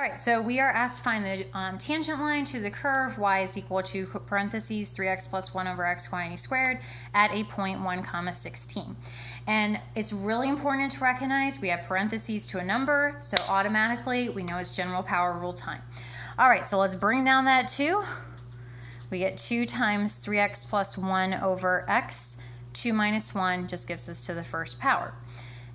All right, so we are asked to find the tangent line to the curve y is equal to parentheses 3x plus 1 over x y squared at a point 1 comma 16. And it's really important to recognize we have parentheses to a number, so automatically we know it's general power rule time. All right, so let's bring down that 2. We get 2 times 3x plus 1 over x. 2 minus 1 just gives us to the first power.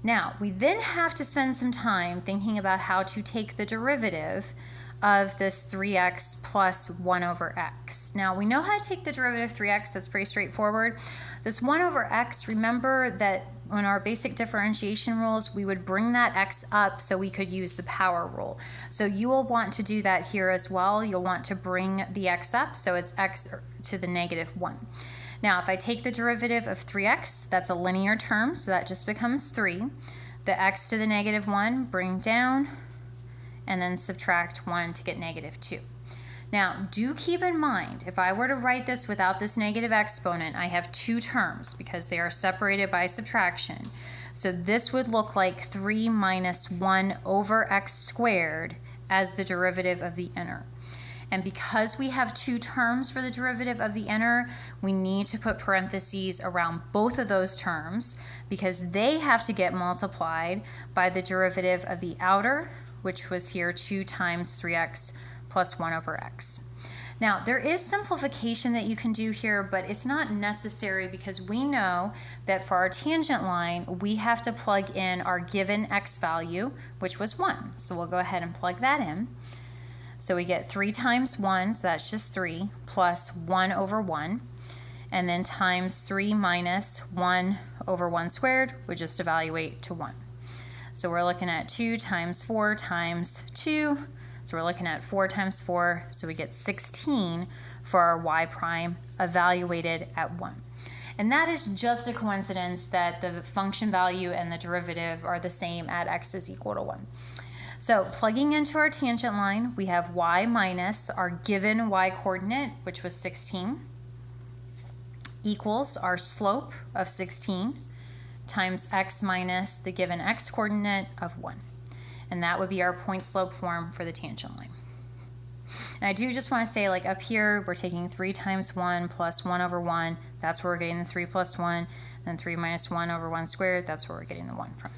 Now, we then have to spend some time thinking about how to take the derivative of this 3x plus 1 over x. Now, we know how to take the derivative of 3x. That's pretty straightforward. This 1 over x, remember that in our basic differentiation rules, we would bring that x up so we could use the power rule. So you will want to do that here as well. You'll want to bring the x up, so it's x to the negative 1. Now, if I take the derivative of 3x, that's a linear term, so that just becomes 3. The x to the negative 1, bring down, and then subtract 1 to get negative 2. Now, do keep in mind, if I were to write this without this negative exponent, I have 2 terms because they are separated by subtraction. So this would look like 3 minus 1 over x squared as the derivative of the inner. And because we have 2 terms for the derivative of the inner, we need to put parentheses around both of those terms because they have to get multiplied by the derivative of the outer, which was here 2 times 3x plus 1 over x. Now, there is simplification that you can do here, but it's not necessary because we know that for our tangent line, we have to plug in our given x value, which was 1. So we'll go ahead and plug that in. So we get 3 times 1, so that's just 3, plus 1 over 1, and then times 3 minus 1 over 1 squared would just evaluate to 1. So we're looking at 2 times 4 times 2, so we're looking at 4 times 4, so we get 16 for our y prime evaluated at 1. And that is just a coincidence that the function value and the derivative are the same at x is equal to 1. So plugging into our tangent line, we have y minus our given y coordinate, which was 16, equals our slope of 16 times x minus the given x coordinate of 1. And that would be our point slope form for the tangent line. And I do just want to say, like up here, we're taking 3 times 1 plus 1 over 1. That's where we're getting the 3 plus 1. Then 3 minus 1 over 1 squared. That's where we're getting the 1 from.